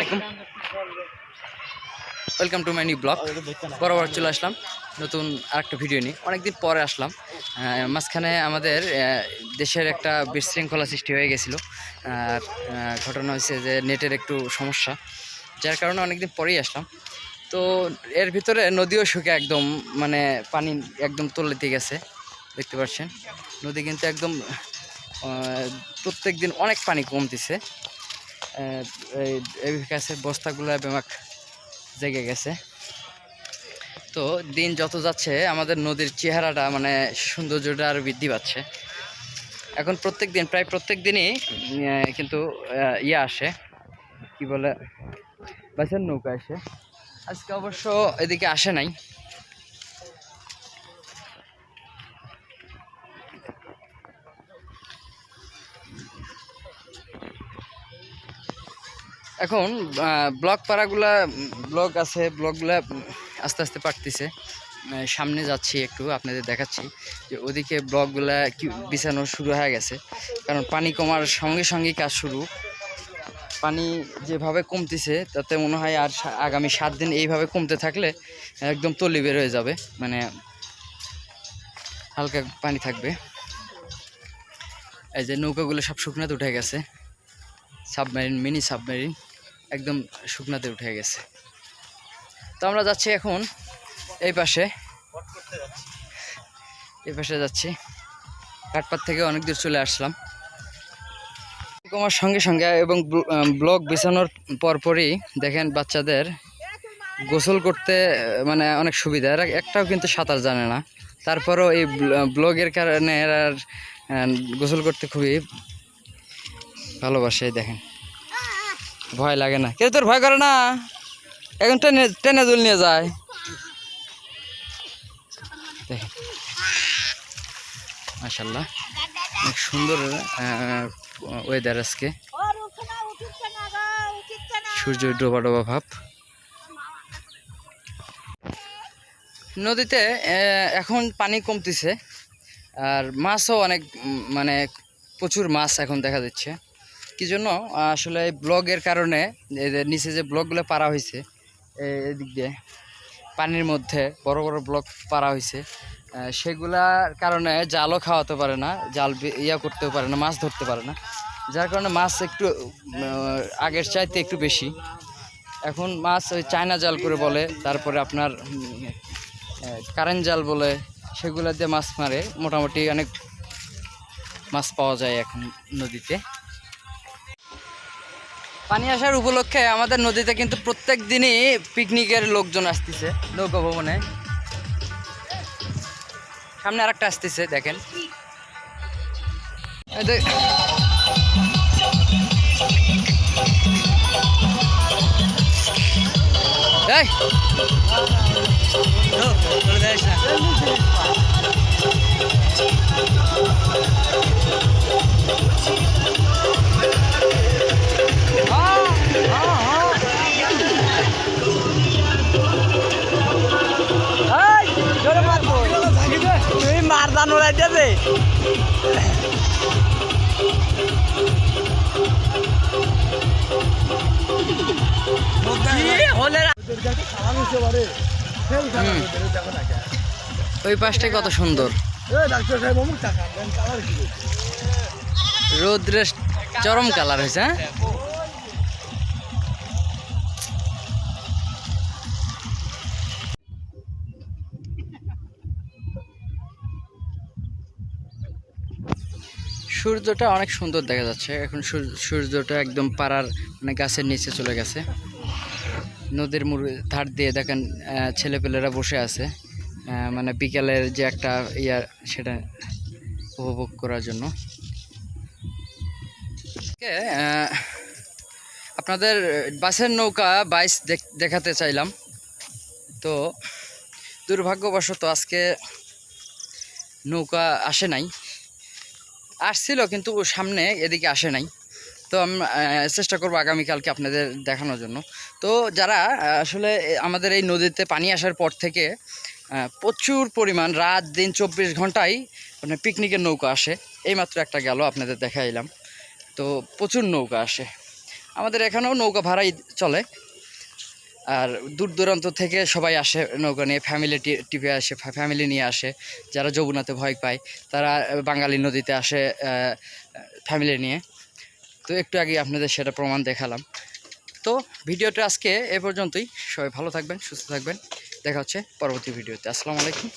আলাইকুম, welcome to my new blog. বরাবর চলে আসলাম নতুন আরেকটা ভিডিও নিয়ে। অনেকদিন পরে আসলাম। মাঝখানে আমাদের দেশের একটা বিশৃঙ্খলা সৃষ্টি হয়ে গেছিলো। আর ঘটনা হয়েছে যে নেটের একটু সমস্যা, যার কারণে অনেকদিন পরেই আসলাম। তো এর ভিতরে নদীও শুকে একদম, মানে পানি একদম তলিতে গেছে। দেখতে পাচ্ছেন নদী কিন্তু একদম প্রত্যেক দিন অনেক পানি কমতেছে। এই গাছের বস্তাগুলো বেমাক জেগে গেছে। তো দিন যত যাচ্ছে আমাদের নদীর চেহারাটা, মানে সৌন্দর্যটা আরও বৃদ্ধি পাচ্ছে। এখন প্রায় প্রত্যেক দিনই কিন্তু ইয়ে আসে, কি বলে, বাসের নৌকা আসে। আজকে অবশ্য এদিকে আসে নাই। এখন ব্লগ আছে, ব্লগগুলা আস্তে আস্তে পারতেছে। সামনে যাচ্ছি, একটু আপনাদের দেখাচ্ছি যে ওদিকে ব্লগগুলা বিছানো শুরু হয়ে গেছে। কারণ পানি কমার সঙ্গে সঙ্গেই কাজ শুরু। পানি যেভাবে কমতেছে তাতে মনে হয় আর আগামী 7 দিন এইভাবে কমতে থাকলে একদম তলি বের হয়ে যাবে, মানে হালকা পানি থাকবে। এই যে নৌকাগুলো সব শুকনাতে উঠে গেছে, সাবমেরিন, মিনি সাবমেরিন একদম শুকনাতে উঠে গেছে। তো আমরা যাচ্ছি এখন এই পাশে যাচ্ছি। কাঠপাত থেকে অনেক দূর চলে আসলাম কমার সঙ্গে সঙ্গে, এবং ব্লক বিছানোর পরপরই দেখেন বাচ্চাদের গোসল করতে মানে অনেক সুবিধা। এরা একটাও কিন্তু সাঁতার জানে না, তারপরও এই ব্লগের কারণে এরা গোসল করতে খুবই ভালোবাসে। দেখেন ভয় লাগে না, কেউ তোর ভয় করে না। এখন টেনে টেনে দুল নিয়ে যায়। দেখেন মাশাআল্লাহ, অনেক সুন্দর ওয়েদার আজকে। সূর্য ডোবা ডোবা ভাব। নদীতে এখন পানি কমতেছে, আর মাছও অনেক, মানে প্রচুর মাছ এখন দেখা যাচ্ছে। কি জন্য? আসলে ব্লগের কারণে নিচে যে ব্লকগুলো পারা হয়েছে, এদিক দিয়ে পানির মধ্যে বড় বড় ব্লক পারা হয়েছে, সেগুলার কারণে জালও খাওয়াতে পারে না, জাল করতেও পারে না, মাছ ধরতে পারে না। যার কারণে মাছ একটু আগের চাইতে একটু বেশি। এখন মাছ ওই চায়না জাল করে বলে, তারপরে আপনার কারেন্ট জাল বলে, সেগুলো দিয়ে মাছ মারে। মোটামুটি অনেক মাছ পাওয়া যায় এখন নদীতে। পানি আসার উপলক্ষে আমাদের নদীতে কিন্তু প্রত্যেক দিনই পিকনিকের লোকজন আসতেছে নৌকা ভবনে। সামনে আরেকটা আসতেছে, দেখেন। মারদান ওরাই দেবে। ওই পাশটাই কত সুন্দর, রোদ্রের চরম কালার হয়েছে। সূর্যটা অনেক সুন্দর দেখা যাচ্ছে এখন। সূর্যটা একদম পাড়ার, মানে গাছের নিচে চলে গেছে। নদীর ধার দিয়ে দেখেন ছেলেপেলেরা বসে আছে, মানে বিকালের যে একটা সেটা উপভোগ করার জন্য। আপনাদের বাসের নৌকা বাইচ দেখাতে চাইলাম। তো দুর্ভাগ্যবশত আজকে নৌকা আসে নাই, আসছিল কিন্তু সামনে, এদিকে আসে নাই। তো আমি চেষ্টা করবো আগামীকালকে আপনাদের দেখানোর জন্য। তো যারা আসলে আমাদের এই নদীতে পানি আসার পর থেকে প্রচুর পরিমাণ রাত দিন 24 ঘন্টায় মানে পিকনিকের নৌকা আসে। এইমাত্র একটা গেল, আপনাদের দেখাইলাম। তো প্রচুর নৌকা আসে। আমাদের এখানেও নৌকা ভাড়াই চলে। আর দূর দূরান্ত থেকে সবাই আসে নৌকা নিয়ে, ফ্যামিলি টিপে আসে, ফ্যামিলি নিয়ে আসে। যারা যমুনাতে ভয় পায় তারা বাঙালি নদীতে আসে ফ্যামিলি নিয়ে। তো একটু আগে আপনাদের সেটা প্রমাণ দেখালাম। তো ভিডিওটা আজকে এ পর্যন্তই। সবাই ভালো থাকবেন, সুস্থ থাকবেন। দেখা হচ্ছে পরবর্তী ভিডিওতে। আসসালামু আলাইকুম।